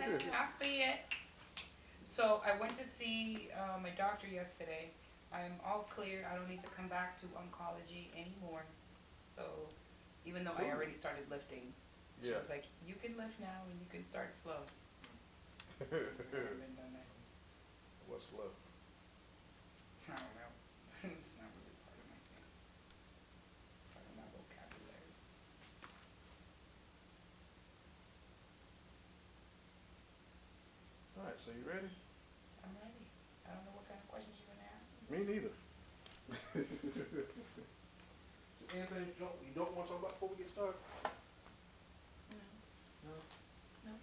I see it. So I went to see my doctor yesterday. I'm all clear. I don't need to come back to oncology anymore. So even though I already started lifting, she was like, "You can lift now and you can start slow." I haven't been done that. What's slow? I don't know. It's not really part of my thing. Part of my vocabulary. All right, so you ready? I'm ready. I don't know what kind of questions you're gonna ask me. Me neither. Anything you don't want to talk about before we get started? No. No. No.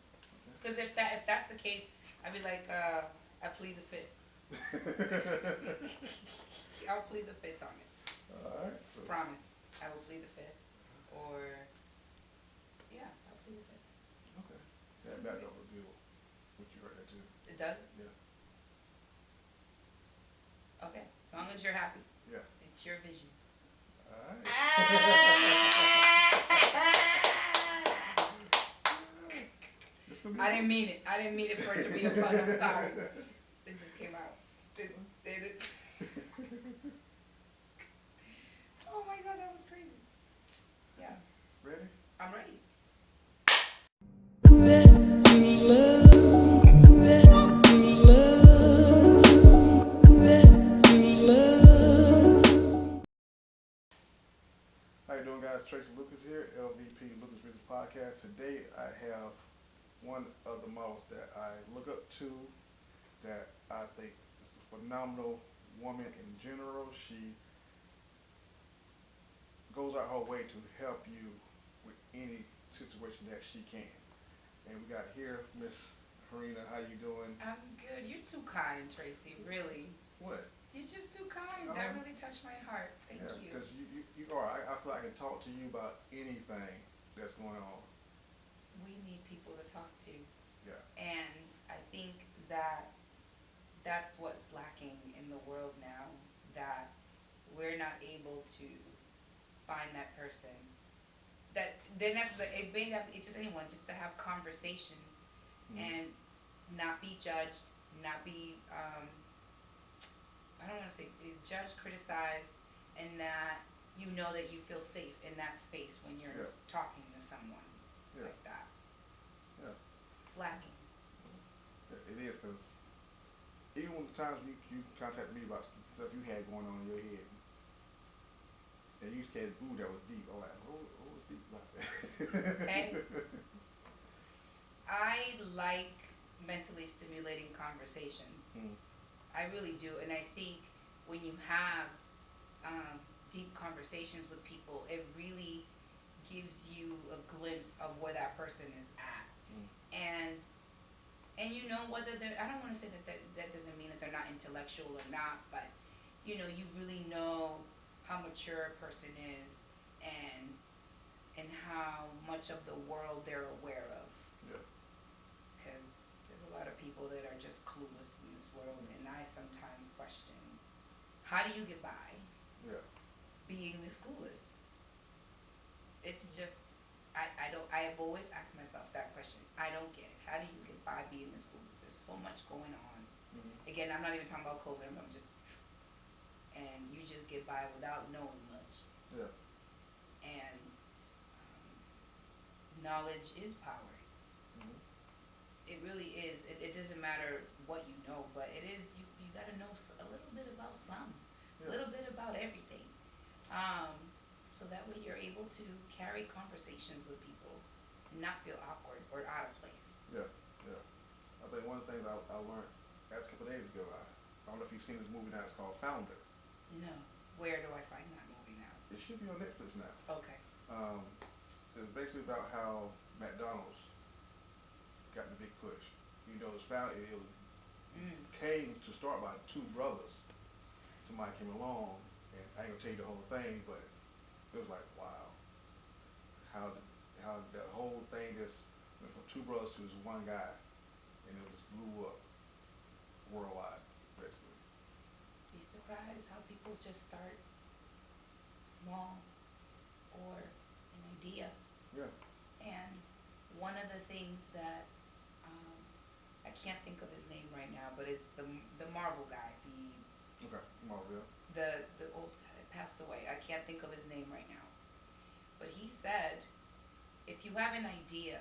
Because if that's the case, I'd be like, I plead the fifth. I'll plead the fifth on it. All right. So. Promise. I will plead the fifth. Or yeah, I'll plead the fifth. Okay. That don't reveal what you heard that too. It does? Yeah. Okay. As long as you're happy. Yeah. It's your vision. All right. I didn't mean it. I didn't mean it for it to be a pun. I'm sorry. It just came out. It Oh my god, that was crazy. Yeah. Ready? I'm ready. How you doing, guys? Tracy Lucas here, LVP Lucas Business Podcast. Today I have one of the models that I look up to, that I think is a phenomenal woman in general. She goes out her way to help you with any situation that she can. And we got here Miss Karina. How you doing? I'm good. You're too kind, Tracy. Really. What? You're just too kind. That really touched my heart. Thank you. Because you are. I feel like I can talk to you about anything that's going on. We need people to talk to. Yeah. And I think that that's what's lacking in the world now, that we're not able to find that person. That then that's it may not be just anyone, just to have conversations and not be judged, not be I don't want to say judged, criticized, and that you know that you feel safe in that space when you're talking to someone like that. Yeah. It's lacking. It is, because even when the times you contacted me about stuff you had going on in your head, and you said, "Ooh, that was deep." I'm like, what was deep about that? Okay. I like mentally stimulating conversations. I really do, and I think when you have deep conversations with people, it really gives you a glimpse of where that person is at, and you know whether they're. I don't want to say that doesn't mean that they're not intellectual or not, but you know, you really know how mature a person is, and how much of the world they're aware of. Yeah. Because there's a lot of people that are just clueless in this world, and I sometimes question, how do you get by being this clueless? It's just, I have always asked myself that question. I don't get it. How do you get by being this clueless? There's so much going on. Again, I'm not even talking about COVID. I'm just, and you just get by without knowing much. Yeah. And knowledge is power. It really is. It doesn't matter what you know, but it is, you got to know a little bit about a little bit about everything. So that way you're able to carry conversations with people and not feel awkward or out of place. Yeah, yeah. I think one of the things I learned a couple of days ago, I don't know if you've seen this movie now, it's called Founder. No. Where do I find that movie now? It should be on Netflix now. Okay. It's basically about how McDonald's got the big push. You know, it came to start by two brothers. Somebody came along, and I ain't gonna tell you the whole thing, but it was like, wow, how that whole thing just went from two brothers to this one guy, and it just blew up worldwide, basically. Be surprised how people just start small or an idea. Yeah. And one of the things that can't think of his name right now, but it's the Marvel guy, Okay, Marvel. the old guy that passed away. I can't think of his name right now. But he said, if you have an idea,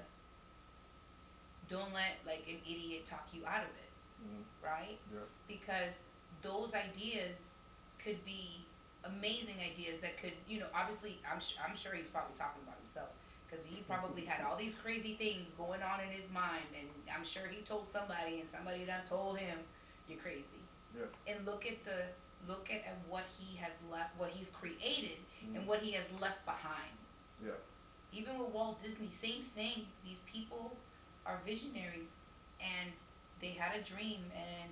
don't let like an idiot talk you out of it, right? Yeah. Because those ideas could be amazing ideas that could, obviously, I'm sure he's probably talking about himself, because he probably had all these crazy things going on in his mind, and I'm sure he told somebody, and somebody done told him, you're crazy. Yeah. And look at what he has left, what he's created, and what he has left behind. Yeah. Even with Walt Disney, same thing. These people are visionaries, and they had a dream, and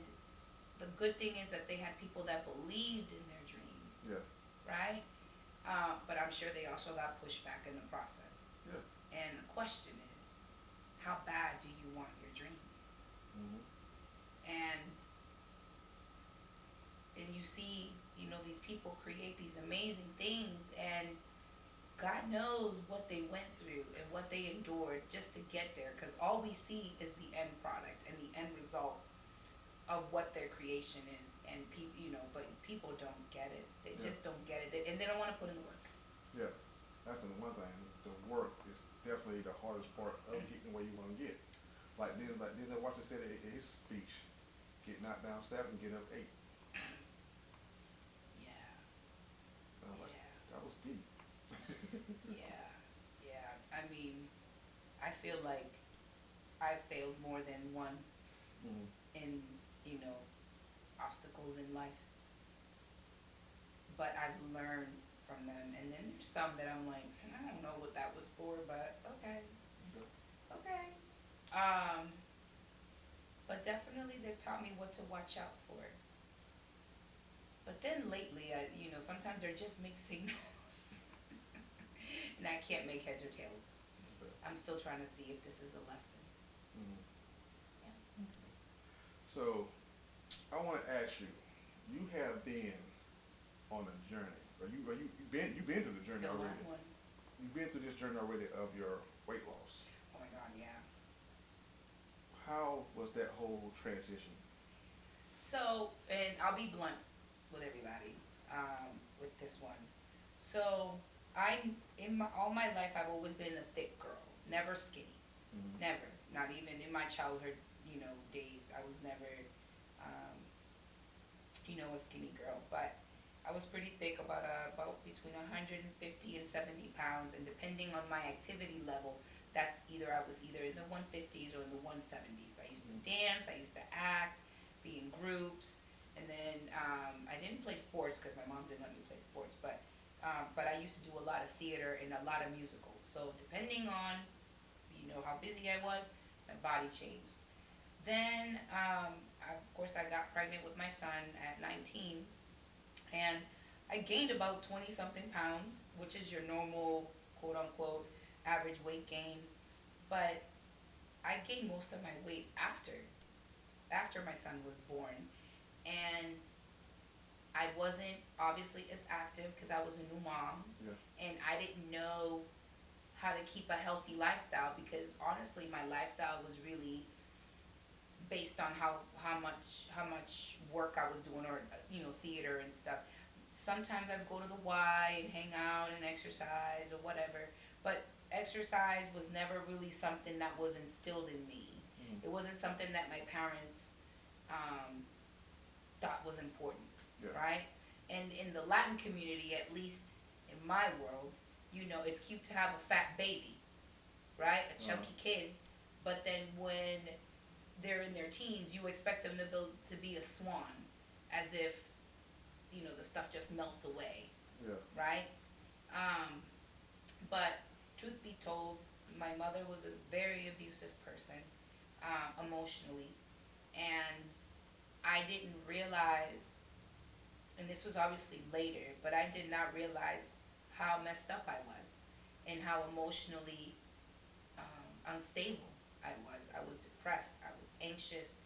the good thing is that they had people that believed in their dreams. Yeah. Right? But I'm sure they also got pushed back in the process. Yeah. And the question is, how bad do you want your dream? And you see, these people create these amazing things, and God knows what they went through and what they endured just to get there, because all we see is the end product and the end result of what their creation is, and but people don't get it. They just don't get it, and they don't want to put in the work. Yeah, that's the one thing. The work is definitely the hardest part of getting where you want to get. Like Denzel Washington said in his speech, get knocked down 7, get up 8. And I'm like, that was deep. Yeah. I mean, I feel like I failed more than one in, obstacles in life. But I've learned from them. And then there's some that I'm like, I don't know what that was for, but okay. But definitely they've taught me what to watch out for. But then lately, sometimes they're just mixed signals. And I can't make heads or tails. I'm still trying to see if this is a lesson. Yeah. So, I want to ask you, you have been on a journey. You've been through the journey Still already. on one. You've been through this journey already of your weight loss. Oh my God, yeah. How was that whole transition? So, and I'll be blunt with everybody with this one. So, all my life, I've always been a thick girl, never skinny, never. Not even in my childhood, days. I was never, a skinny girl. But I was pretty thick, about between 150 and 70 pounds, and depending on my activity level, I was either in the 150s or in the 170s. I used to dance, I used to act, be in groups, and then I didn't play sports because my mom didn't let me play sports, but I used to do a lot of theater and a lot of musicals. So depending on, how busy I was, my body changed. Then, of course, I got pregnant with my son at 19, and I gained about 20-something pounds, which is your normal, quote-unquote, average weight gain. But I gained most of my weight after my son was born. And I wasn't obviously as active because I was a new mom. Yeah. And I didn't know how to keep a healthy lifestyle, because honestly my lifestyle was really based on how much work I was doing, or theater and stuff. Sometimes I'd go to the Y and hang out and exercise or whatever, but exercise was never really something that was instilled in me. It wasn't something that my parents thought was important. Right? And in the Latin community, at least in my world, it's cute to have a fat baby, right? A chunky kid. But then when they're in their teens, you expect them to be a swan, as if, the stuff just melts away. Yeah. Right? But truth be told, my mother was a very abusive person, emotionally. And I didn't realize, and this was obviously later, but I did not realize how messed up I was and how emotionally unstable I was. I was depressed, I was anxious,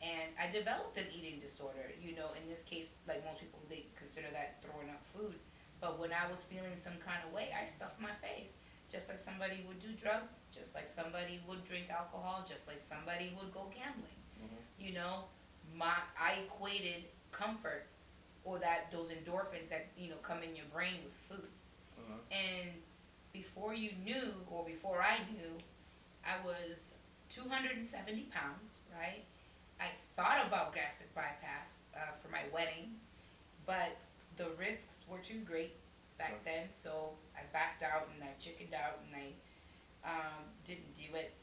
and I developed an eating disorder. In this case, like most people, they consider that throwing up food. But when I was feeling some kind of way, I stuffed my face. Just like somebody would do drugs, just like somebody would drink alcohol, just like somebody would go gambling. You know, I equated comfort or those endorphins that, you know, come in your brain with food. And before you knew, or before I knew, I was 270 pounds, right? I thought about gastric bypass for my wedding, but the risks were too great back then, so I backed out and I chickened out and I didn't do it.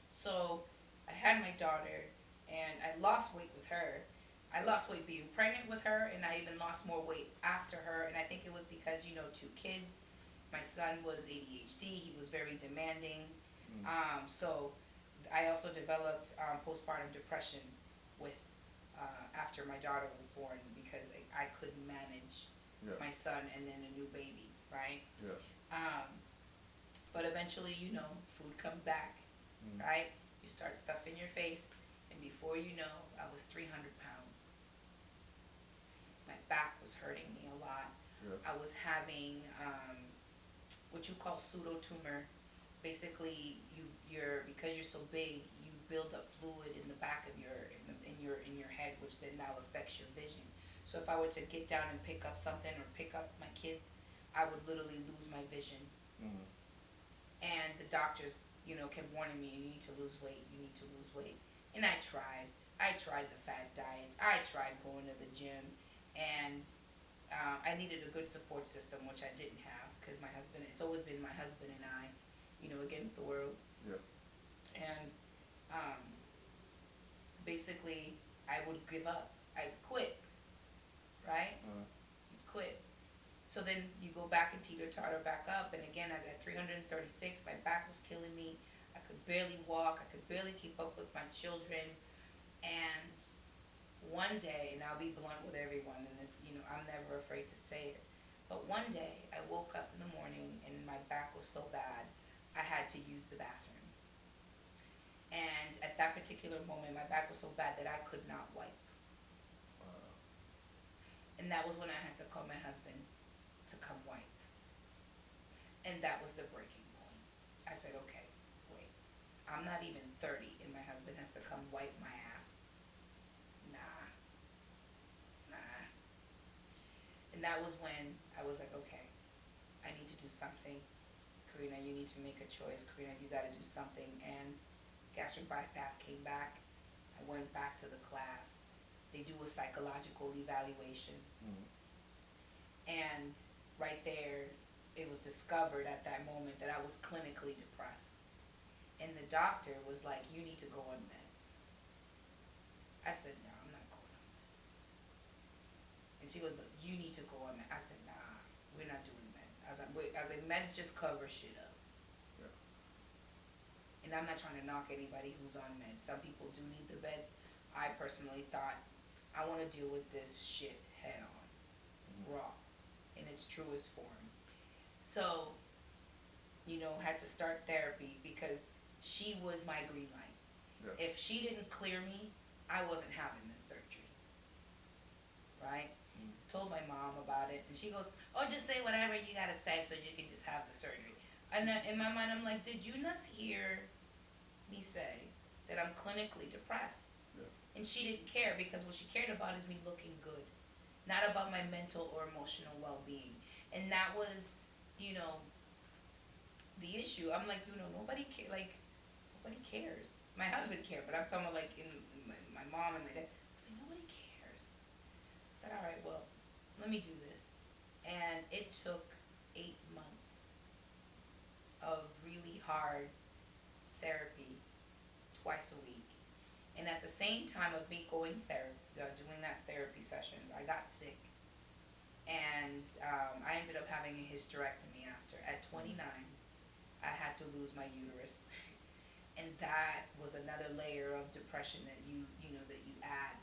So I had my daughter and I lost weight with her. I lost weight being pregnant with her, and I even lost more weight after her. And I think it was because, you know, 2 kids. My son was ADHD. He was very demanding. So I also developed postpartum depression with after my daughter was born, because I couldn't manage my son and then a new baby, right? But eventually, you know, food comes back, right? You start stuffing your face, and before you know, I was 300 pounds. My back was hurting me a lot. I was having what you call pseudo tumor. Basically, because you're so big, you build up fluid in the back of in your head, which then now affects your vision. So if I were to get down and pick up something or pick up my kids, I would literally lose my vision. And the doctors, you know, kept warning me, you need to lose weight, you need to lose weight. And I tried. I tried the fat diets. I tried going to the gym. And I needed a good support system, which I didn't have, because my husband, it's always been my husband and I, you know, against the world. And basically, I would give up. I'd quit, right? Quit. So then you go back and teeter-totter back up, and again, at 336, my back was killing me. I could barely walk. I could barely keep up with my children. And one day, and I'll be blunt with everyone, and this, you know, I'm never afraid to say it, but one day, I woke up in the morning, and my back was so bad, I had to use the bathroom. And at that particular moment, my back was so bad that I could not wipe. And that was when I had to call my husband to come wipe. And that was the breaking point. I said, okay, wait. I'm not even 30, and my husband has to come wipe my ass. Nah. And that was when I was like, okay, I need to do something. Karina, you need to make a choice. Karina, you got to do something. And gastric bypass came back. I went back to the class. They do a psychological evaluation. And right there, it was discovered at that moment that I was clinically depressed. And the doctor was like, you need to go on meds. I said, no, I'm not going on meds. And she goes, you need to go on meds. I said, nah, we're not doing meds. I was like, meds just cover shit up. And I'm not trying to knock anybody who's on meds. Some people do need the meds. I personally thought, I want to deal with this shit head on, raw, in its truest form. So, you know, had to start therapy, because she was my green light. If she didn't clear me, I wasn't having this surgery. Right? Told my mom about it, and she goes, oh, just say whatever you gotta say so you can just have the surgery. And in my mind, I'm like, did you not hear me say that I'm clinically depressed? And she didn't care, because what she cared about is me looking good, not about my mental or emotional well-being. And that was, you know, the issue. I'm like, you know, nobody cares. My husband cared, but I'm talking about like in my mom and my dad. I was like, nobody cares. I said, all right, well, let me do this. And it took 8 months of really hard therapy twice a week. And at the same time of me doing that therapy sessions, I got sick. And I ended up having a hysterectomy after. At 29, I had to lose my uterus. And that was another layer of depression that you add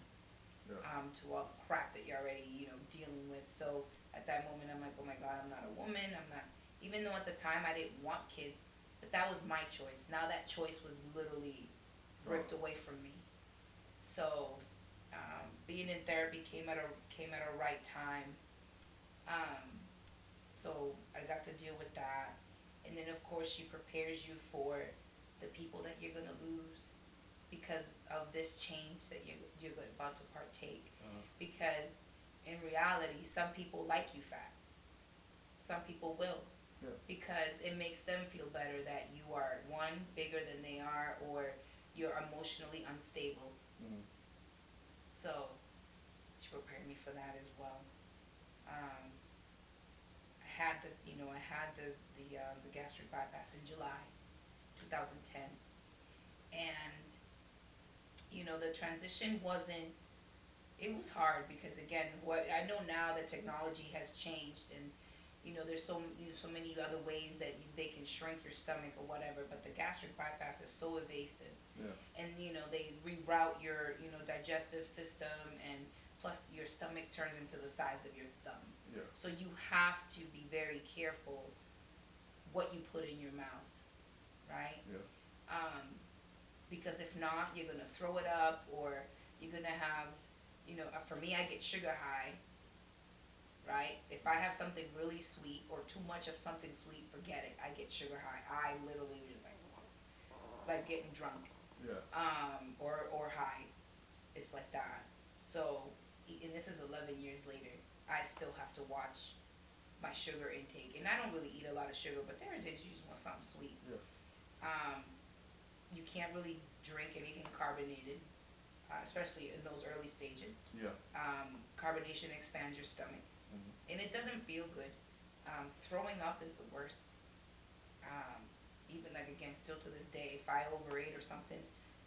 to all the crap that you're already, you know, dealing with. So at that moment, I'm like, oh my God, I'm not a woman. I'm not, even though at the time I didn't want kids, but that was my choice. Now that choice was literally ripped away from me. So being in therapy came at a right time. So I got to deal with that. And then, of course, she prepares you for the people that you're going to lose. because of this change that you're about to partake. Because in reality, some people like you fat. Some people will. Yeah. Because it makes them feel better that you are, one, bigger than they are, or you're emotionally unstable. So she prepared me for that as well. I had the gastric bypass in July 2010, and the transition wasn't. It was hard because, again, what I know now that technology has changed, and there's so many other ways that they can shrink your stomach or whatever, but the gastric bypass is so evasive. Yeah. And they reroute your digestive system, and plus your stomach turns into the size of your thumb. Yeah. So you have to be very careful what you put in your mouth, right? Yeah. Because if not, you're gonna throw it up, or you're gonna have, for me, I get sugar high, right? If I have something really sweet or too much of something sweet, forget it. I get sugar high. I literally just like getting drunk. Yeah. Or high. It's like that. So, and this is 11 years later, I still have to watch my sugar intake. And I don't really eat a lot of sugar, but there are days you just want something sweet. Yeah. You can't really drink anything carbonated, especially in those early stages. Yeah. Carbonation expands your stomach, and it doesn't feel good. Throwing up is the worst. Even again, still to this day, if I overate or something,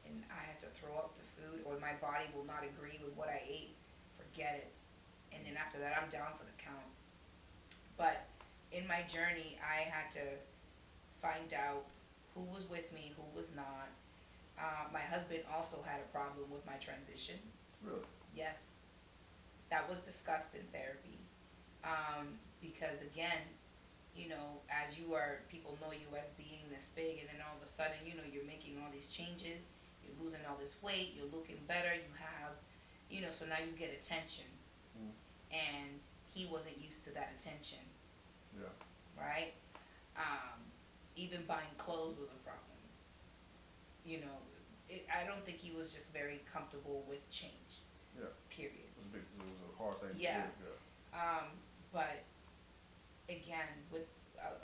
and I have to throw up the food, or my body will not agree with what I ate, forget it. And then after that, I'm down for the count. But in my journey, I had to find out who was with me, who was not. My husband also had a problem with my transition. Really? Yes. That was discussed in therapy. Because again, as people know you as being this big, and then all of a sudden, you're making all these changes, you're losing all this weight, you're looking better, you have, so now you get attention. And he wasn't used to that attention. Yeah. Right? Even buying clothes was a problem. I don't think he was just very comfortable with change. Yeah. Period. It was a hard thing Yeah. to do. Yeah. But again,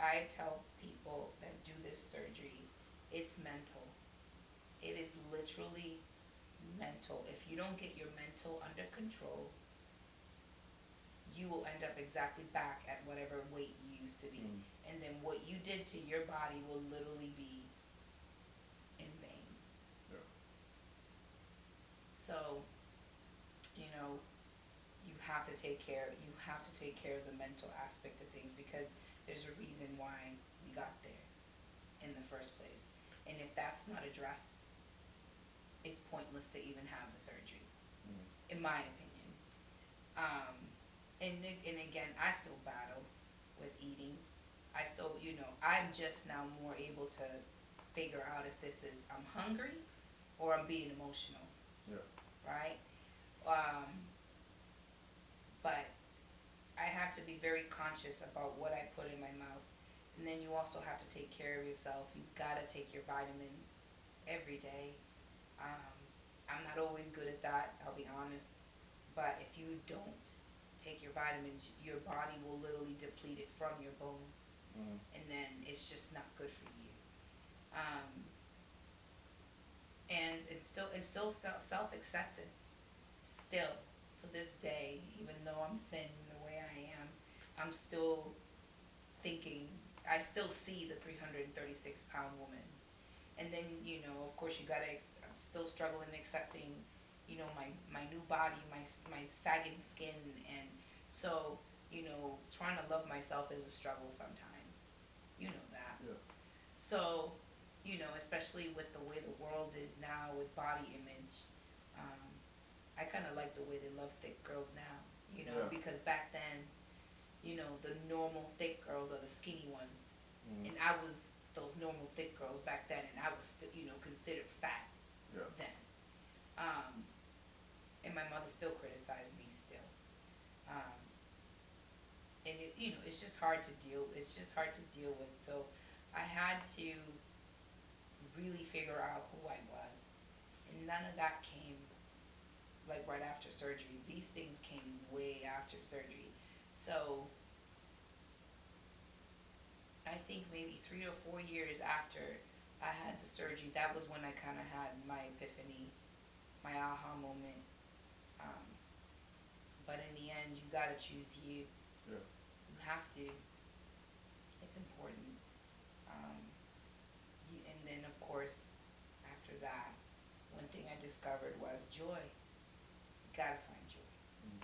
I tell people that do this surgery, it's mental. It is literally mental. If you don't get your mental under control, you will end up exactly back at whatever weight you used to be. And then what you did to your body will literally be in vain. Yeah. So, you have to take care of the mental aspect of things, because there's a reason why we got there in the first place. And if that's not addressed, it's pointless to even have the surgery, in my opinion. And again, I still battle with eating. I still, I'm just now more able to figure out if this is I'm hungry or I'm being emotional. Yeah. Right? But I have to be very conscious about what I put in my mouth. And then you also have to take care of yourself. You've got to take your vitamins every day. I'm not always good at that, I'll be honest. But if you don't take your vitamins, your body will literally deplete it from your bones. And then it's just not good for you. And it's still self-acceptance. Still, to this day, even though I'm thin the way I am, I'm still thinking, I still see the 336-pound woman. And then, of course, I'm still struggling accepting, my new body, my sagging skin. And so, trying to love myself is a struggle sometimes. You know that. Yeah. So, especially with the way the world is now with body image, I kind of like the way they love thick girls now, Yeah. because back then, the normal thick girls are the skinny ones. And I was those normal thick girls back then, and I was still, considered fat then. And my mother still criticized me still. And it's just hard to deal with. So I had to really figure out who I was. And none of that came like right after surgery. These things came way after surgery. So I think maybe 3 or 4 years after I had the surgery, that was when I kind of had my epiphany, my aha moment. Um, but in the end, you gotta choose you. Yeah. You have to. It's important. And then, of course, after that, one thing I discovered was joy. You gotta find joy. Mm.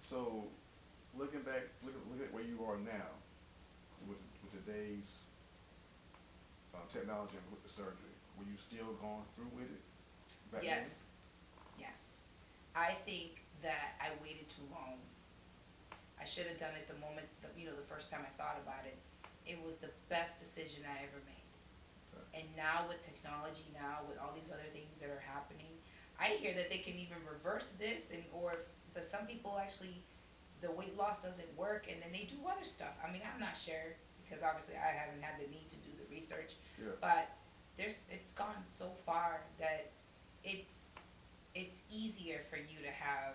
So, looking back, look at where you are now, with today's technology and with the surgery. Were you still going through with it back Yes. Yes. I think that I waited too long. I should have done it the moment, the first time I thought about it. It was the best decision I ever made. Okay. And now with technology, now with all these other things that are happening, I hear that they can even reverse this, or for some people actually, the weight loss doesn't work, and then they do other stuff. I mean, I'm not sure because obviously I haven't had the need to do the research. Yeah. But it's gone so far that it's easier for you to have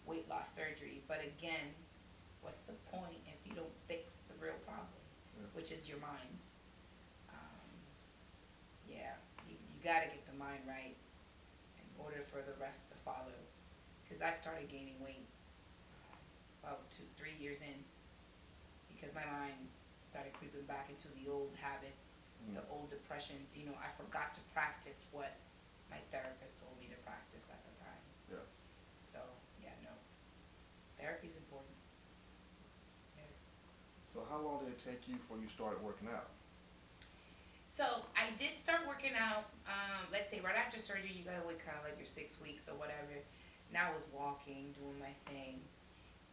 weight loss surgery. But again, what's the point if you don't fix the real problem, which is your mind? Yeah, you got to get the mind right in order for the rest to follow. Because I started gaining weight about 2-3 years in, because my mind started creeping back into the old habits, the old depressions. I forgot to practice what my therapist told me to practice at the time. Yeah. So, yeah, no. Therapy's important. Yeah. So how long did it take you before you started working out? So I did start working out, let's say right after surgery. You gotta wait kind of like your 6 weeks or whatever. Now I was walking, doing my thing.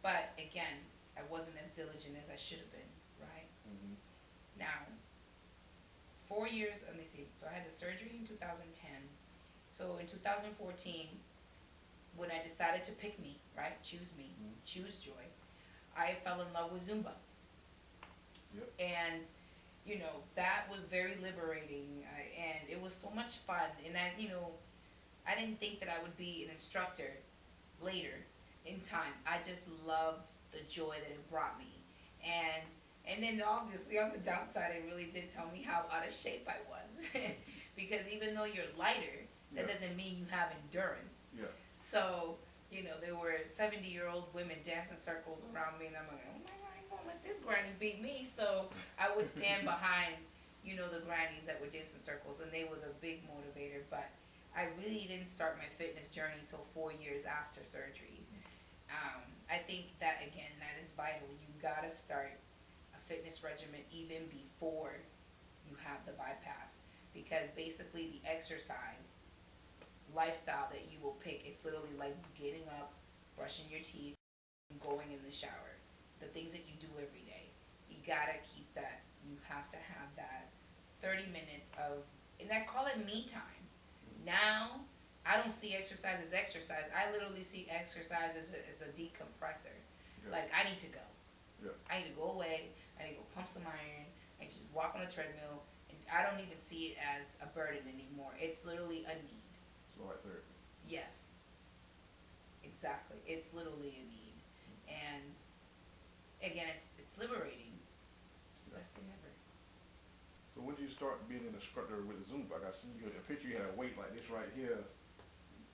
But again, I wasn't as diligent as I should have been, right? Mm-hmm. Now, 4 years, let me see. So I had the surgery in 2010. So in 2014, when I decided to pick me, right? Choose me, choose joy, I fell in love with Zumba. Yep. And that was very liberating, and it was so much fun. And I didn't think that I would be an instructor later in time. I just loved the joy that it brought me. And then obviously on the downside, it really did tell me how out of shape I was. Because even though you're lighter, that doesn't mean you have endurance. Yeah. So, there were 70-year-old women dancing circles around me, and I'm like, oh my God, I ain't gonna let this granny beat me. So I would stand behind, the grannies that would dance in circles, and they were the big motivator. But I really didn't start my fitness journey until 4 years after surgery. I think that, again, that is vital. You gotta start a fitness regimen even before you have the bypass, because basically the exercise lifestyle that you will pick, it's literally like getting up, brushing your teeth, and going in the shower. The things that you do every day, you gotta keep that. You have to have that 30 minutes of, and I call it me time. Now I don't see exercise as exercise. I literally see exercise as a decompressor. Yeah. Like, I need to go. Yeah. I need to go away. I need to go pump some iron. I just walk on a treadmill, and I don't even see it as a burden anymore. It's literally a need. So like therapy. Yes. Exactly. It's literally a need. And again, it's liberating. It's the best thing ever. So when did you start being an instructor with Zumba? I see you in a picture. You had a weight like this right here.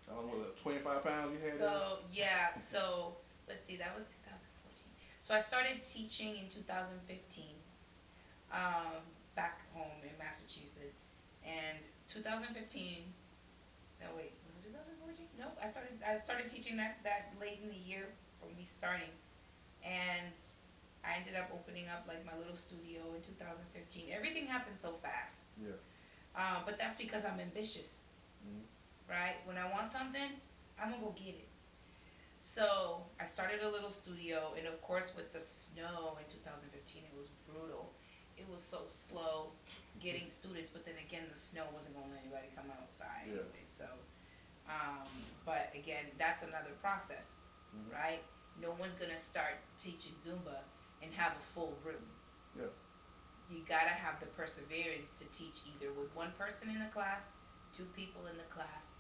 I don't know, 25 pounds you had. So yeah. So let's see. That was 2014. So I started teaching in 2015, back home in Massachusetts, and 2015. No, wait, was it 2014? No, I started teaching that late in the year from me starting, and I ended up opening up like my little studio in 2015. Everything happened so fast. Yeah. But that's because I'm ambitious, right? When I want something, I'm gonna go get it. So I started a little studio, and of course with the snow in 2015, it was brutal. It was so slow getting students, but then again, the snow wasn't gonna let anybody come outside anyway. So, but again, that's another process, right? No one's gonna start teaching Zumba and have a full room. Yeah. You gotta have the perseverance to teach either with one person in the class 2 people in the class,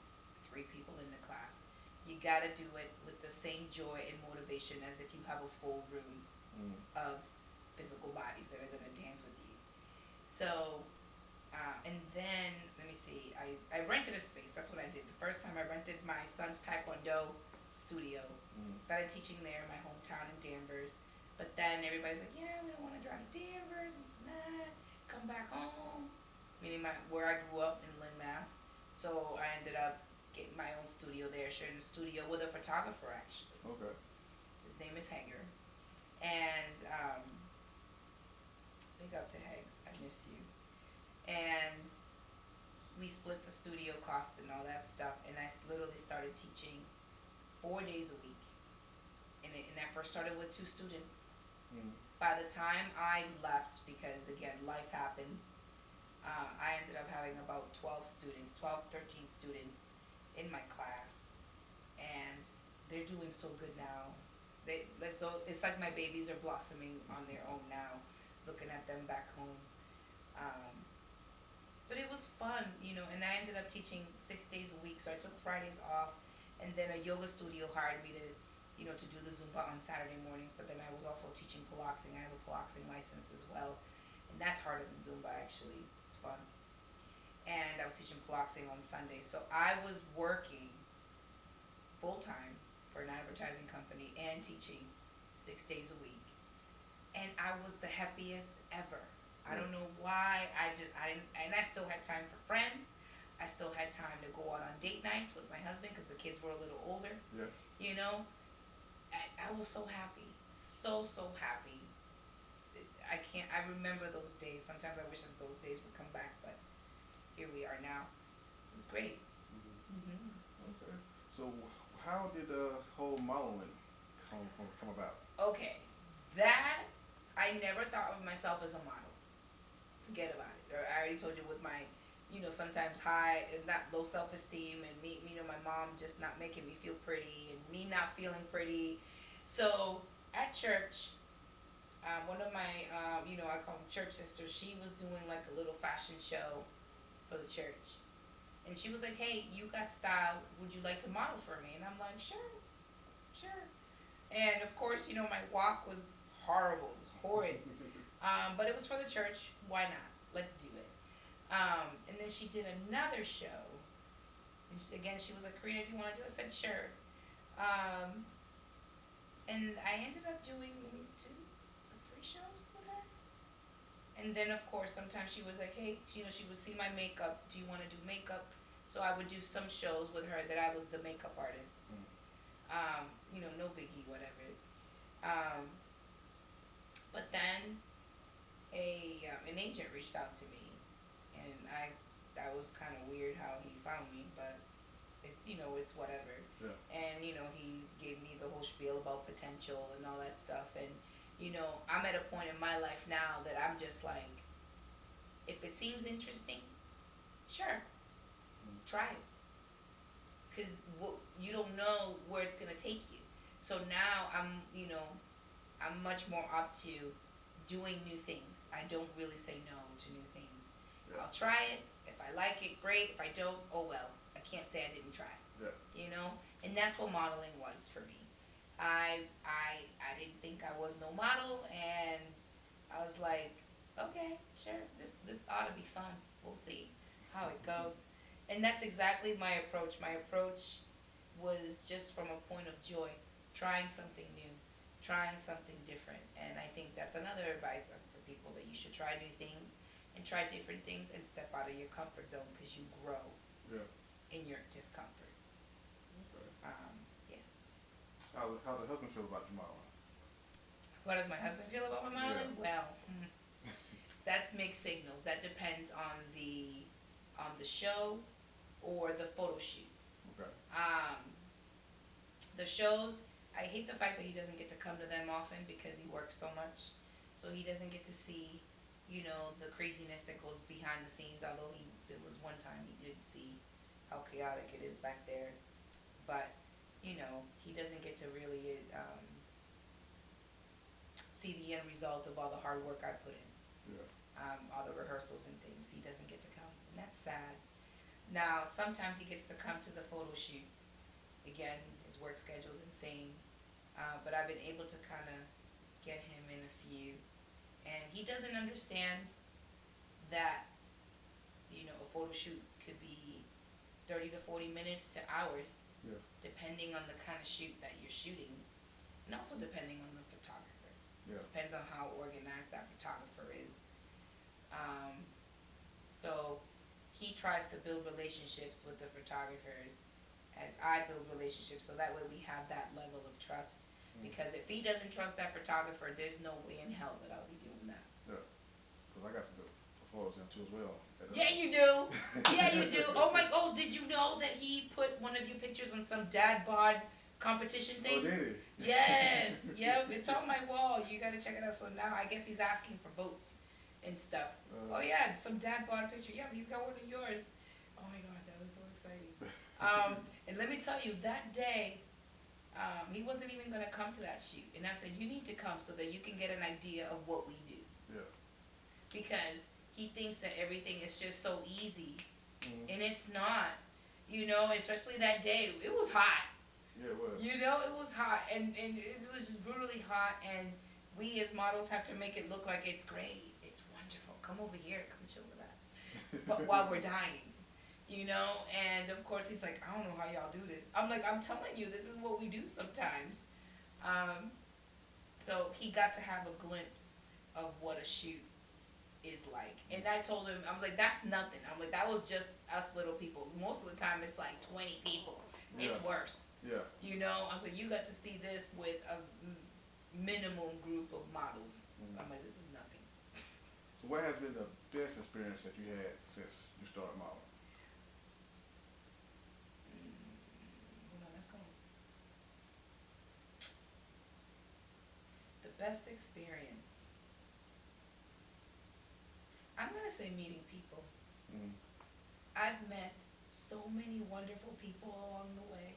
3 people in the class. You gotta do it with the same joy and motivation as if you have a full room of physical bodies that are gonna dance with you. So, and then, let me see, I rented a space. That's what I did. The first time I rented my son's Taekwondo studio. Started teaching there in my hometown in Danvers. But then everybody's like, yeah, we don't want to drive to Danvers. And said, nah, come back home. Meaning where I grew up in Lynn, Mass. So I ended up getting my own studio there, sharing a studio with a photographer, actually. Okay. His name is Hager. And big up to Hags. I miss you. And we split the studio costs and all that stuff. And I literally started teaching 4 days a week. And I first started with 2 students. By the time I left, because again, life happens, I ended up having about 13 students in my class. And they're doing so good now. It's like my babies are blossoming on their own now, looking at them back home. But it was fun, and I ended up teaching 6 days a week, so I took Fridays off. And then a yoga studio hired me to do the Zumba on Saturday mornings, but then I was also teaching piloxing. I have a piloxing license as well, and that's harder than Zumba, actually. It's fun. And I was teaching piloxing on Sundays, so I was working full-time for an advertising company and teaching 6 days a week, and I was the happiest ever. I don't know why, I didn't, and I still had time for friends. I still had time to go out on date nights with my husband because the kids were a little older. Yeah. I was so happy, so happy. I remember those days. Sometimes I wish that those days would come back, but here we are now. It was great. Okay. So how did the whole modeling come about? Okay, that I never thought of myself as a model. Forget about it. I already told you with my sometimes high and not low self-esteem, and me, my mom just not making me feel pretty, and me not feeling pretty. So at church, one of my, I call them church sisters, she was doing like a little fashion show for the church. And she was like, hey, you got style, would you like to model for me? And I'm like, sure. And of course, my walk was horrible, it was horrid. But it was for the church, why not? Let's do it. And then she did another show. And she was like, Karina, do you want to do it? I said, sure. And I ended up doing 2 or 3 shows with her. And then, of course, sometimes she was like, hey, she would see my makeup. Do you want to do makeup? So I would do some shows with her that I was the makeup artist. No biggie, whatever. But then an agent reached out to me. And that was kind of weird how he found me, but it's whatever. Yeah. And he gave me the whole spiel about potential and all that stuff. And I'm at a point in my life now that I'm just like, if it seems interesting, sure, try it, because you don't know where it's gonna take you. So now I'm much more up to doing new things. I don't really say no to new things. Yeah. I'll try it. If I like it, great. If I don't, oh well. I can't say I didn't try. Yeah. And that's what modeling was for me. I didn't think I was no model, and I was like, okay, sure, this ought to be fun. We'll see how it goes. And that's exactly my approach. My approach was just from a point of joy, trying something new, trying something different. And I think that's another advice for people, that you should try new things and try different things and step out of your comfort zone, because you grow in your discomfort. Okay. Yeah. How does the husband feel about your modeling? What does my husband feel about my modeling? Yeah. Well, that's mixed signals. That depends on the show or the photo shoots. Okay. The shows, I hate the fact that he doesn't get to come to them often because he works so much. So he doesn't get to see, the craziness that goes behind the scenes, although there was one time he did see how chaotic it is back there. But, he doesn't get to really see the end result of all the hard work I put in. Yeah. All the rehearsals and things. He doesn't get to come, and that's sad. Now, sometimes he gets to come to the photo shoots. Again, his work schedule is insane. But I've been able to kind of get him in a few. And he doesn't understand that, a photo shoot could be 30 to 40 minutes to hours, depending on the kind of shoot that you're shooting. And also depending on the photographer. Depends on how organized that photographer is. So he tries to build relationships with the photographers as I build relationships, so that way we have that level of trust. Because if he doesn't trust that photographer, there's no way in hell that I'll be doing that. Yeah, because I got some good photos in too as well. Yeah, you do. Yeah, you do. Oh, did you know that he put one of your pictures on some dad bod competition thing? Oh, did he? Yes. Yep, it's on my wall. You gotta check it out. So now I guess he's asking for votes and stuff. Oh yeah, some dad bod picture. Yeah, he's got one of yours. Oh my God, that was so exciting. And let me tell you, that day, he wasn't even gonna come to that shoot, and I said, you need to come so that you can get an idea of what we do. Yeah. Because he thinks that everything is just so easy, and it's not. Especially that day, it was hot. Yeah, it was. It was hot, and it was just brutally hot, and we as models have to make it look like it's great, it's wonderful. Come over here, come chill with us. But while we're dying, and of course he's like, I don't know how y'all do this. I'm like, I'm telling you, this is what we do sometimes. So he got to have a glimpse of what a shoot is like. And I told him, I was like, that's nothing. I'm like, that was just us little people. Most of the time it's like 20 people. It's worse. Yeah. I was like, you got to see this with a minimum group of models. I'm like, this is nothing. So what has been the best experience that you had since you started modeling? Hold on, let's go. The best experience, I'm going to say meeting people. I've met so many wonderful people along the way.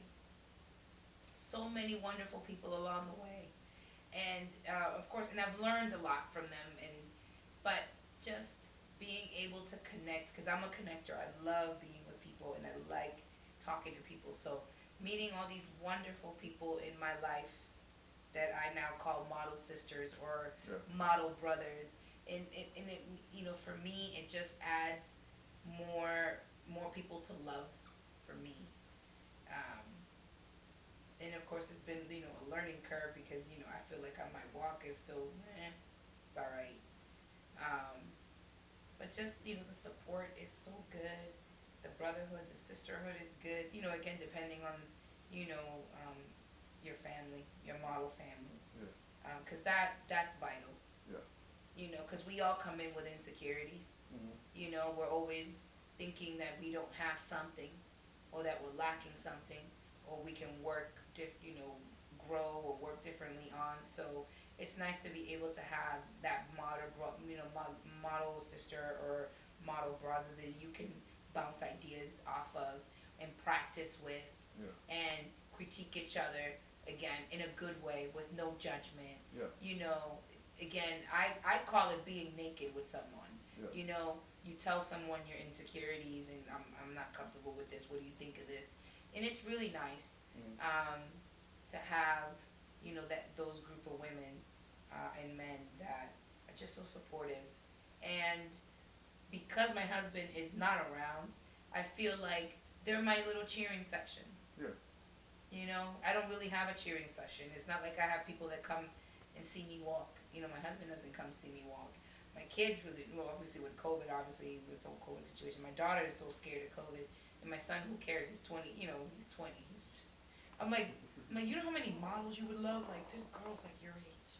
So many wonderful people along the way. And of course, and I've learned a lot from them, but just being able to connect, because I'm a connector. I love being with people and I like talking to people. So meeting all these wonderful people in my life that I now call model sisters or model brothers, and it, for me, it just adds more people to love for me. And of course it's been, a learning curve, because, I feel like my walk is still, it's alright. But just, the support is so good. The brotherhood, the sisterhood is good. Again, depending on, your family, your model family. Because that's vital. Because we all come in with insecurities. We're always thinking that we don't have something, or that we're lacking something, or we can work, grow or work differently on. So it's nice to be able to have that model sister or model brother that you can bounce ideas off of and practice with, and critique each other, again, in a good way with no judgment. Again, I call it being naked with someone. You tell someone your insecurities, and I'm not comfortable with this, what do you think of this? And it's really nice to have, those group of women and men that are just so supportive. And because my husband is not around, I feel like they're my little cheering section. I don't really have a cheering section. It's not like I have people that come and see me walk. My husband doesn't come see me walk. My kids really, obviously with COVID, obviously with some COVID situation, my daughter is so scared of COVID, and my son, who cares, he's 20, he's 20. I'm like, you know how many models you would love? Like, there's girls like your age.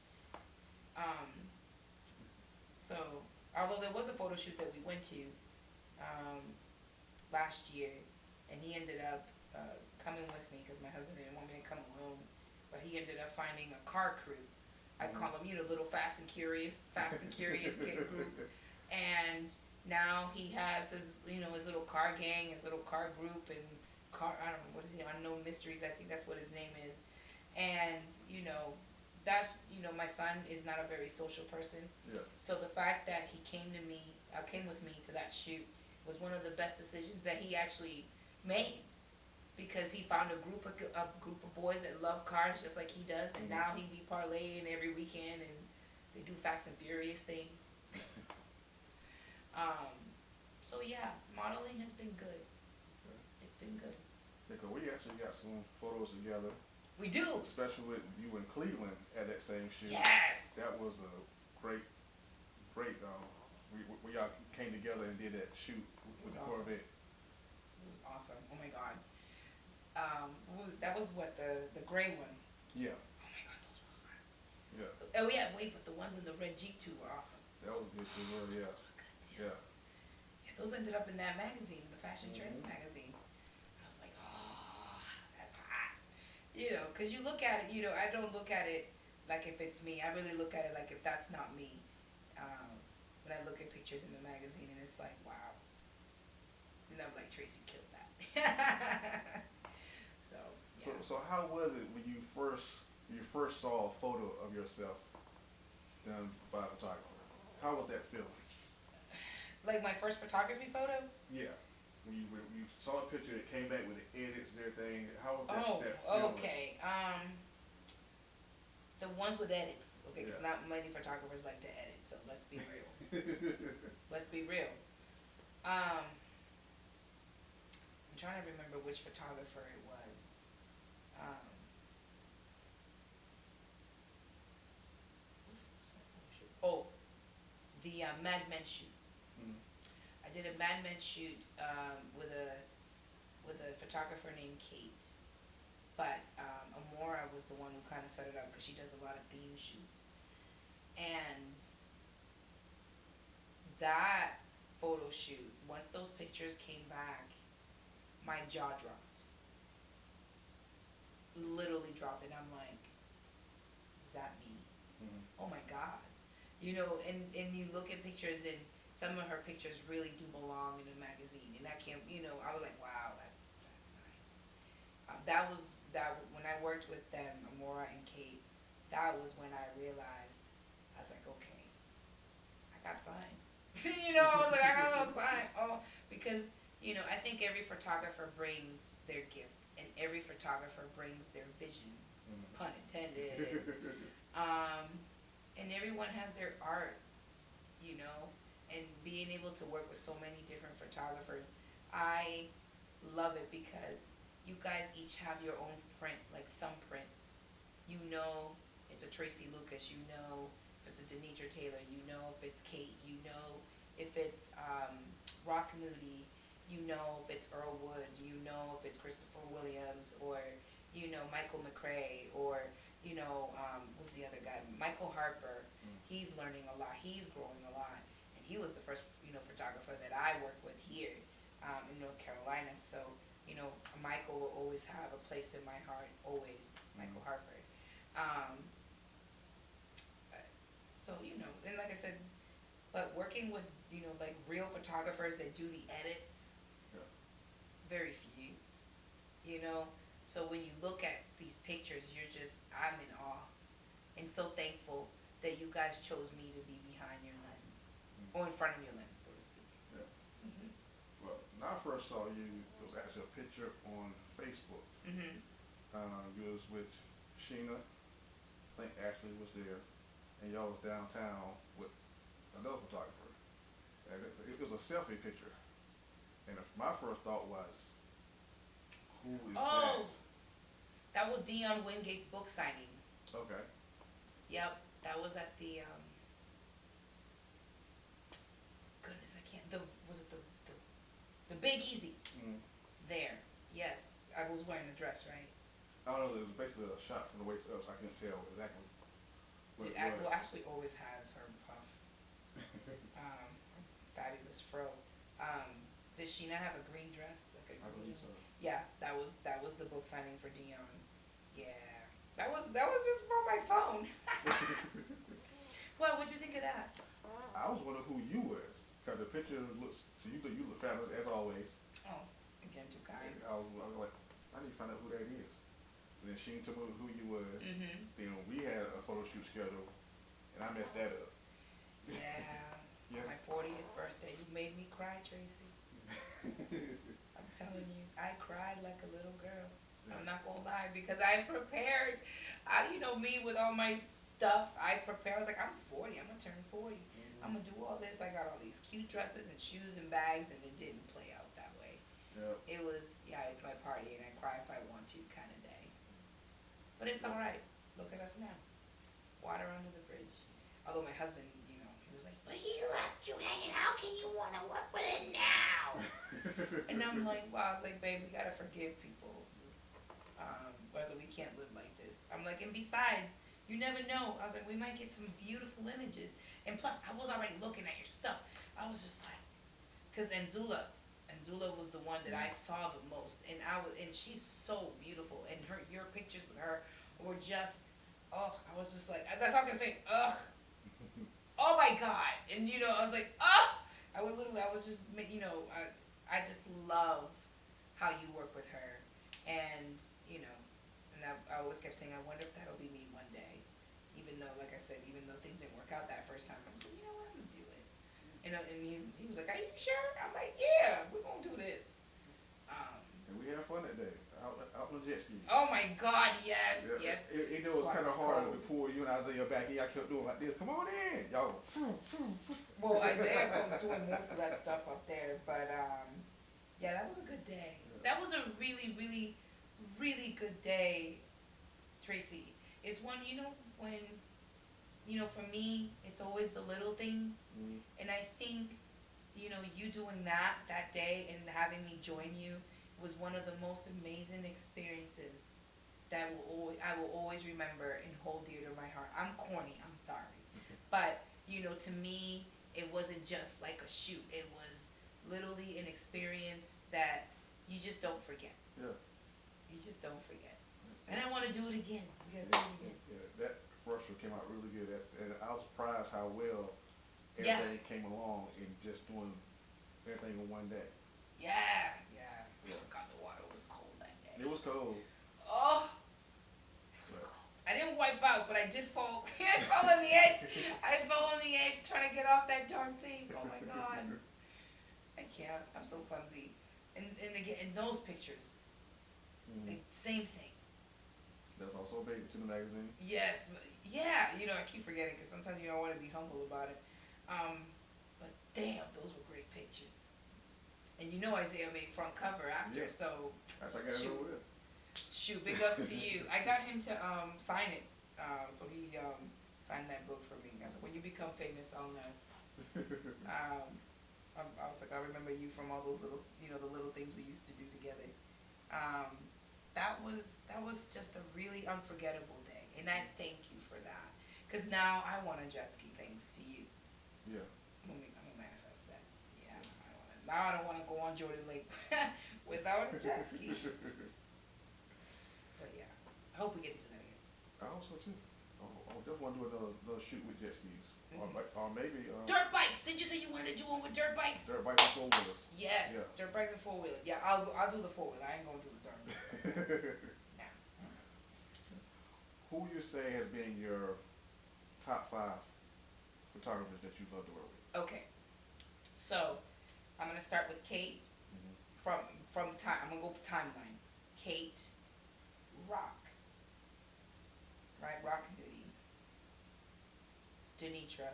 So, although there was a photo shoot that we went to last year, and he ended up coming with me, because my husband didn't want me to come alone, but he ended up finding a car crew. I call them, little Fast and Curious kid group. And now he has his, his little car gang, his little car group, and I don't know, what is he, Unknown Mysteries, I think that's what his name is. And, my son is not a very social person. So the fact that he came with me to that shoot was one of the best decisions that he actually made, because he found a group of boys that love cars just like he does, and now he be parlaying every weekend, and they do Fast and Furious things. So yeah, modeling has been good. Okay. It's been good. Because we actually got some photos together. We do. Especially with you in Cleveland at that same shoot. Yes. That was a great. We all came together and did that shoot with the awesome. Corvette. It was awesome. Oh my God. That was what, the gray one. Yeah. Oh my God, those were hot. Yeah. Oh yeah, wait, but the ones in the red Jeep too were awesome. That was good too. Yeah. Those were good too. Yeah. Yeah, those ended up in that magazine, the Fashion Trends magazine. I was like, oh, that's hot. You know, because you look at it, you know, I don't look at it like if it's me. I really look at it like if that's not me. When I look at pictures in the magazine, and it's like, wow. And I'm like, Tracy killed that. So, yeah. So how was it when you first saw a photo of yourself done by a photographer? How was that feeling? Like my first photography photo? Yeah. When you saw a picture, it came back with the edits and everything. How was that feeling? Okay. The ones with edits, okay, because Yeah. not many photographers like to edit, so let's be real. Let's be real. I'm trying to remember which photographer it was. The Mad Men shoot. I did a Mad Men shoot with a photographer named Kate. But Amora was the one who kind of set it up because she does a lot of theme shoots. And that photo shoot, once those pictures came back, my jaw dropped. Literally dropped, and I'm like, is that me? Oh my God. You know, and you look at pictures, and some of her pictures really do belong in a magazine. And that can't, you know, I was like, wow, that's nice. That when I worked with them, Amora and Kate, that was when I realized, I was like, okay, I got signed. You know, I was like, I got signed. Oh, because, you know, I think every photographer brings their gift, and every photographer brings their vision, pun intended. And everyone has their art, you know, and being able to work with so many different photographers, I love it because you guys each have your own print, like thumbprint. You know it's a Tracy Lucas, you know if it's a Denitra Taylor, you know if it's Kate, you know if it's Rock Moody, you know if it's Earl Wood, you know if it's Christopher Williams, or, you know, Michael McRae, or, you know, who's the other guy? Michael Harper. He's learning a lot. He's growing a lot. And he was the first, you know, photographer that I worked with here in North Carolina. So, you know, Michael will always have a place in my heart, always. Michael Harper. So, you know, and like I said, but working with, you know, like real photographers that do the edits, very few, you know. So when you look at these pictures, I'm in awe and so thankful that you guys chose me to be behind your lens, or in front of your lens, so to speak. Yeah. Well, when I first saw you, it was actually a picture on Facebook. You was with Sheena, I think Ashley was there, and y'all was downtown with another photographer. And it was a selfie picture. And my first thought was, who is that? That was Dion Wingate's book signing. Okay. Yep, that was at the goodness, I can't. Was it the Big Easy? There, yes. I was wearing a dress, right? I don't know. It was basically a shot from the waist up, so I couldn't tell exactly what it was. Well, Ashley always has her puff. Fabulous fro. Did Sheena have a green dress? Like a green? I believe so. Yeah, that was the book signing for Dion. Yeah, that was just from my phone. Well, what'd you think of that? I was wondering who you was, because the picture looks, so you look fabulous as always. Oh, again, too kind. And I was like, I need to find out who that is. And then she told me who you was. Then we had a photo shoot scheduled, and I messed that up. Yeah. Yes. My 40th birthday, you made me cry, Tracy. I'm telling you, I cried like a little girl. I'm not gonna lie, because I prepared. Me with all my stuff, I prepared. I was like, I'm 40. I'm gonna turn 40. I'm gonna do all this. I got all these cute dresses and shoes and bags, and it didn't play out that way. Yep. It was, it's my party, and I cry if I want to kind of day. But it's all right. Look at us now. Water under the bridge. Although my husband, he was like, but he left you hanging. How can you want to work with it now? And I'm like, wow. I was like, babe, we gotta forgive people. I was like, we can't live like this. I'm like, and besides, you never know. I was like, we might get some beautiful images. And plus, I was already looking at your stuff. I was just like, because Anzula was the one that I saw the most, and she's so beautiful, and your pictures with her were just, I was just like, that's all I can say, oh my God, and I was like, I just love how you work with her, and I always kept saying, I wonder if that'll be me one day, even though, like I said, even though things didn't work out that first time, I was like, you know what, I'm gonna do it. And he was like, are you sure? I'm like, yeah, we're gonna do this. And we had fun that day, out on the jet ski. Oh my God, yes, yeah. yes. It was kind of hard to pull you and Isaiah back in. I kept doing like this. Come on in, y'all. Well, Isaiah was doing most of that stuff up there, but yeah, that was a good day. Yeah. That was a really, really, really good day, Tracy. It's one, when, for me, it's always the little things, and I think, you doing that day and having me join you was one of the most amazing experiences that I will always remember and hold dear to my heart. I'm corny, I'm sorry, but to me, it wasn't just like a shoot. It was literally an experience that you just don't forget. Yeah. You just don't forget. And I want to do it again. We gotta do it again. Yeah, that commercial came out really good. And I was surprised how well everything came along in just doing everything in one day. Yeah. Oh God, the water was cold that day. It was cold. Oh, it was cold. I didn't wipe out, but I did fall. I fell on the edge. I fell on the edge trying to get off that darn thing. Oh my God. I can't. I'm so clumsy. And again, in those pictures, same thing. That's also made it to the magazine. Yes. Yeah. I keep forgetting because sometimes you don't want to be humble about it. But damn, those were great pictures. And Isaiah made front cover after, so I got it over there. Shoot, big ups to you. I got him to sign it. So he signed that book for me. I said, when you become famous, I'll know. I was like, I remember you from all those little, the little things we used to do together. That was just a really unforgettable day, and I thank you for that. Cause now I want to jet ski thanks to you. Yeah. I'm gonna manifest that. Yeah. Now I don't want to go on Jordan Lake without a jet ski. But yeah, I hope we get to do that again. I hope so too. I just want to do another shoot with jet skis, or maybe dirt bikes. Did you say you wanted to do one with dirt bikes? Dirt bikes and 4-wheelers. Yes, yeah. Dirt bikes and 4-wheelers. Yeah, I'll do the 4-wheeler. I ain't gonna do the dirt bike. Nah. Who you say has been your top 5 photographers that you love to work with? Okay, so I'm gonna start with Kate. From time. I'm gonna go timeline. Kate, Rock. Right, Rock Beauty. Denitra.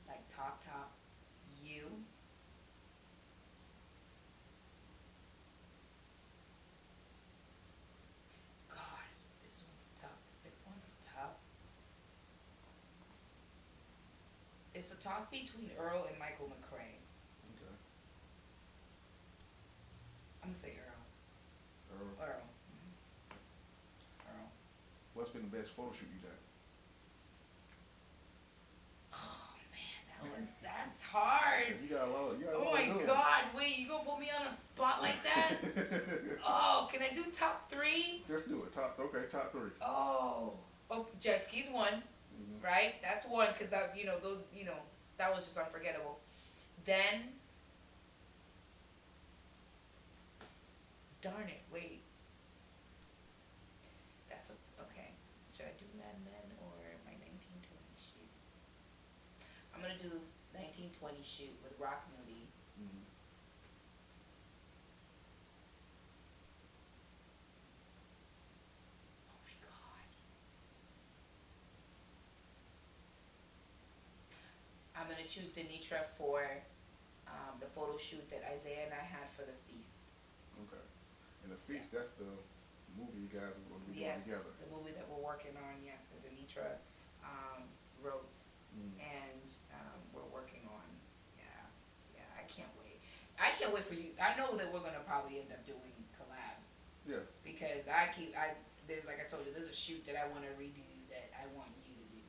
Like top. You. God, this one's tough. The 5th one's tough. It's a toss between Earl and Michael McRae. Okay. I'm gonna say Earl. Earl. Earl. What's been the best photo shoot you done? Oh man, that's hard. You got a lot. Oh my God! Wait, you gonna put me on a spot like that? Oh, can I do top 3? Just do it. Top 3. Oh, jet skis 1. Right? That's 1 because that that was just unforgettable. Then, darn it! Wait, that's okay. Should I do Mad Men or my 1920 shoot? I'm gonna do 1920. 1920 shoot with Rock Moody. Mm-hmm. Oh my God. I'm gonna choose Denitra for the photo shoot that Isaiah and I had for the feast. Okay. And the feast, that's the movie you guys are going to be doing together. Yes, the movie that we're working on. Yes, that Denitra wrote, and we're working on. Yeah, I can't wait. I can't wait for you. I know that we're gonna probably end up doing collabs. Yeah. Because there's, like I told you, there's a shoot that I want to redo that I want you to do,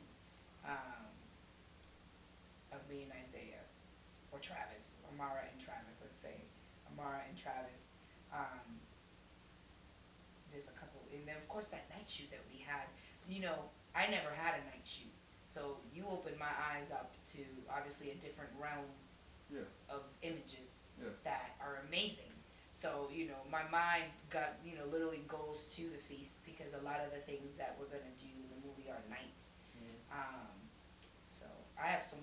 of me and Isaiah, or Travis, Amara and Travis. Let's say Amara and Travis. Just a couple, and then of course that night shoot that we had. I never had a night shoot, so you opened my eyes up to obviously a different realm of images that are amazing. So, my mind got, literally goes to the feast because a lot of the things that we're gonna do in the movie are night. So I have so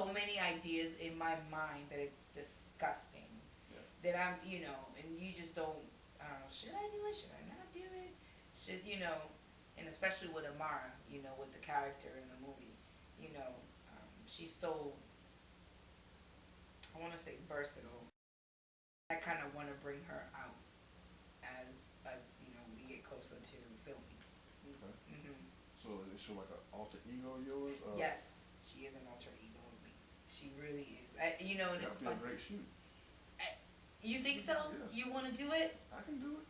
many ideas in my mind that it's disgusting. That I'm, and you just don't, should I do it? Should I not do it? And especially with Amara, with the character in the movie, she's so, I want to say versatile. I kind of want to bring her out as we get closer to filming. Okay. Mm-hmm. So is she like an alter ego of yours? Yes, she is an alter ego of me. She really is. And it's fun. That'd be a great shoot. You think so? Yeah. You want to do it? I can do it.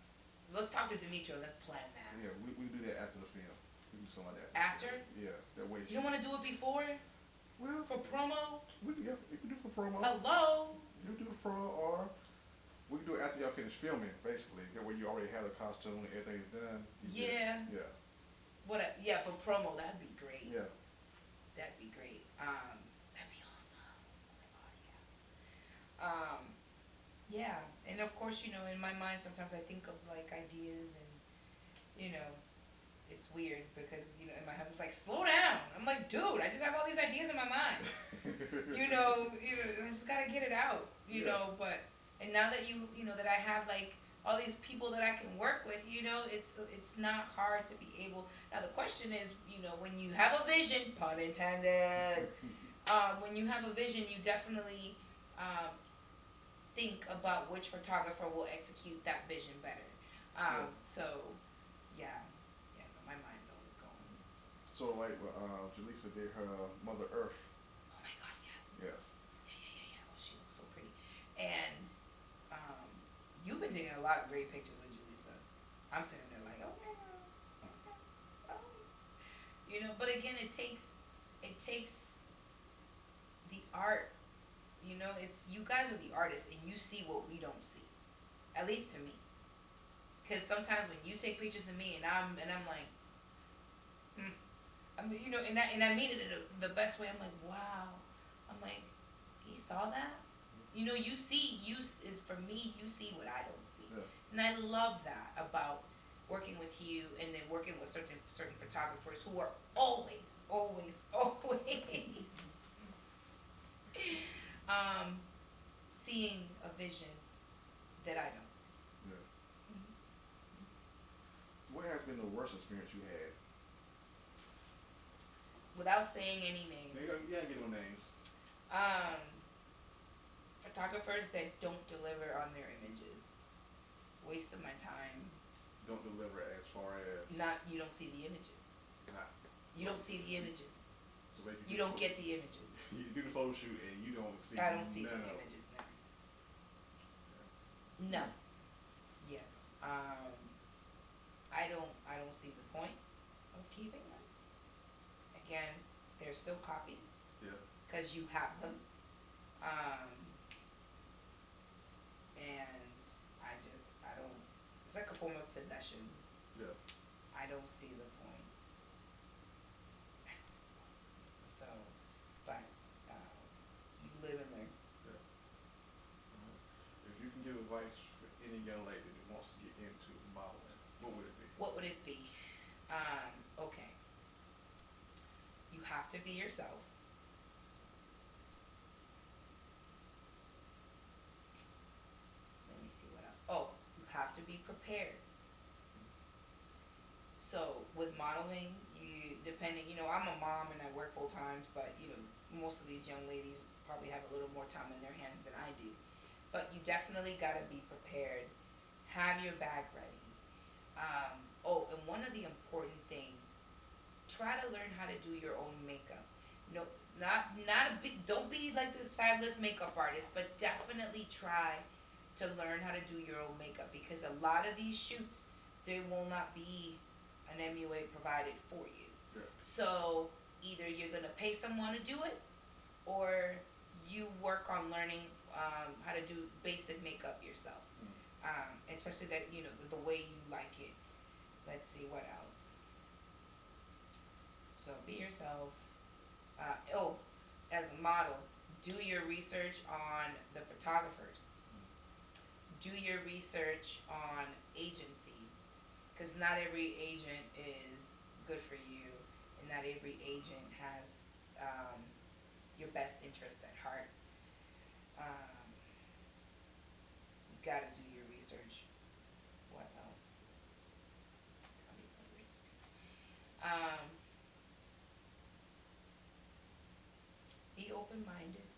Let's talk to Denitra. Let's plan that. Yeah, we do that after the film. We do something like that. After? Yeah, that way. You don't want to do it before? Well, for promo? We can do it for promo. Hello? You do it for promo, or we can do it after y'all finish filming, basically. That way you already have the costume and everything's done. Yeah. Yeah, for promo, that'd be great. Yeah. That'd be great. That'd be awesome. Oh my God, yeah. Yeah, and of course, in my mind, sometimes I think of like ideas, and it's weird because and my husband's like, slow down. I'm like, dude, I just have all these ideas in my mind. I just gotta get it out. But and now that that I have like all these people that I can work with, it's not hard to be able. Now the question is, when you have a vision, pun intended. When you have a vision, you definitely think about which photographer will execute that vision better. So, yeah, my mind's always going. So, like, Jaleesa did her Mother Earth. Oh my God, yes. Yes. Yeah. Oh, she looks so pretty. And you've been taking a lot of great pictures of Jaleesa. I'm sitting there like, okay. But again, it takes the art. It's you guys are the artists, and you see what we don't see. At least to me. Because sometimes when you take pictures of me, and I'm like, I mean, and I mean it in the best way. I'm like, wow. I'm like, he saw that. You see, for me, you see what I don't see, and I love that about working with you, and then working with certain photographers who are always seeing a vision that I don't see. Yeah. What has been the worst experience you had? Without saying any names. Yeah, get no names. Photographers that don't deliver on their images. Waste of my time. Don't deliver as far as? You don't see the images. You don't see the images. So you don't get the images. You do the photo shoot and you don't see. I don't see the images now. No. Yes. I don't see the point of keeping them. Again, they're still copies. Yeah. Because you have them. And I don't. It's like a form of possession. Yeah. I don't see the point. So, but you live and learn. Yeah. If you can give advice for any young lady that wants to get into modeling, what would it be? What would it be? Okay. You have to be yourself. prepared. So with modeling, I'm a mom and I work full time, but most of these young ladies probably have a little more time in their hands than I do. But you definitely gotta be prepared. Have your bag ready. And one of the important things, try to learn how to do your own makeup. No, don't be like this fabulous makeup artist, but definitely try to learn how to do your own makeup, because a lot of these shoots, there will not be an MUA provided for you. Yeah. So either you're gonna pay someone to do it, or you work on learning how to do basic makeup yourself. Especially that the way you like it. Let's see what else. So be yourself. As a model, do your research on the photographers. Do your research on agencies, because not every agent is good for you, and not every agent has your best interest at heart. You gotta do your research. What else? Tell me something. Be open-minded.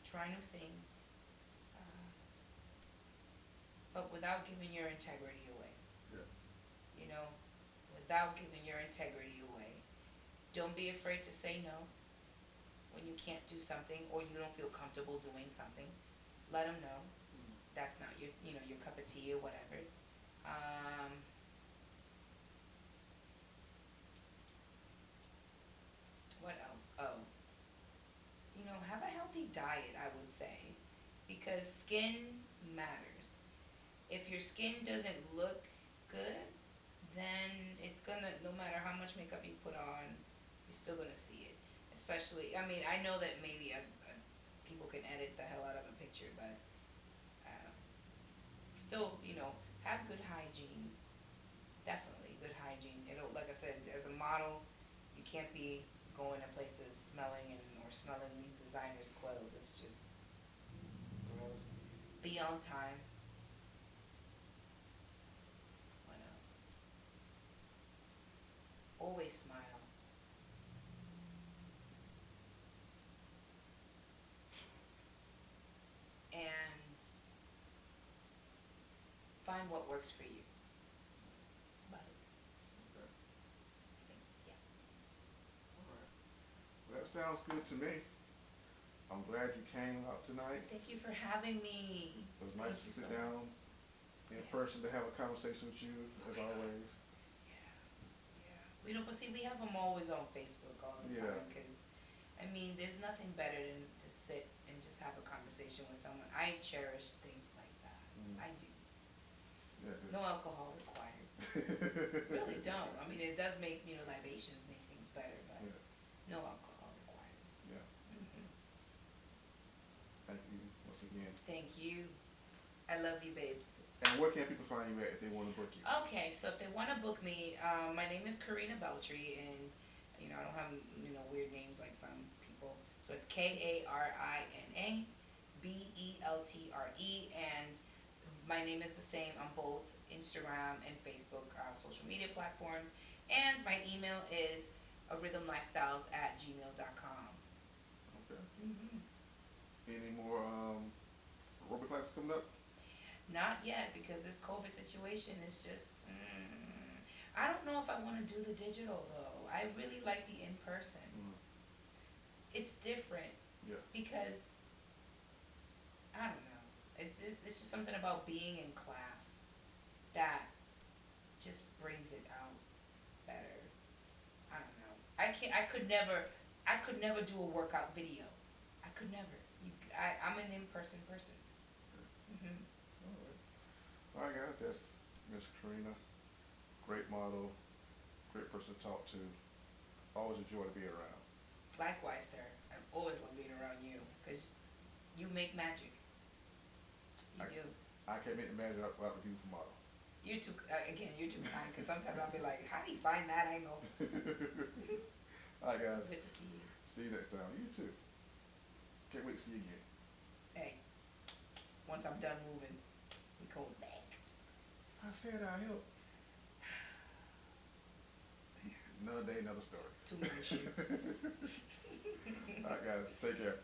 Try new things. But without giving your integrity away. Yeah. Without giving your integrity away. Don't be afraid to say no when you can't do something or you don't feel comfortable doing something. Let them know. That's not your cup of tea or whatever. What else? Have a healthy diet, I would say, because skin matters. If your skin doesn't look good, then it's gonna, no matter how much makeup you put on, you're still gonna see it. Especially, I know that maybe people can edit the hell out of a picture, but still, have good hygiene. Definitely good hygiene. Like I said, as a model, you can't be going to places smelling these designers' clothes. It's just gross. Be on time. What else? Always smile. And find what works for you. That's about it. Okay. Yeah. All right. Well, that sounds good to me. I'm glad you came out tonight. Thank you for having me. It was nice to sit down in person to have a conversation with you, as always. Yeah. But see, we have them always on Facebook all the time, because, there's nothing better than to sit and just have a conversation with someone. I cherish things like that. I do. Yeah, no alcohol required. Really don't. It does make, libations make things better, but no alcohol required. Yeah. Thank you once again. Thank you. I love you, babes. And where can people find you at if they want to book you? Okay, so if they want to book me, my name is Karina Beltre, and I don't have weird names like some people. So it's Karina Beltre, and my name is the same on both Instagram and Facebook social media platforms. And my email is arhythmlifestyles@gmail.com. Okay. Any more aerobic classes coming up? Not yet, because this COVID situation is just, I don't know if I want to do the digital though. I really like the in-person. It's different. Yeah. Because, I don't know. It's just something about being in class that just brings it out better. I don't know. I could never do a workout video. I could never. I'm an in-person person. All right, guys, that's Miss Karina. Great model, great person to talk to. Always a joy to be around. Likewise, sir. I've always loved being around you, because you make magic. You do. I can't make the magic without the beautiful model. You're too kind, because sometimes I'll be like, how do you find that angle? All right, guys. So good to see you. See you next time. You too. Can't wait to see you again. Hey, once I'm done moving, we go back. I said I help. Another day, another story. Too many shoes. All right, guys, take care.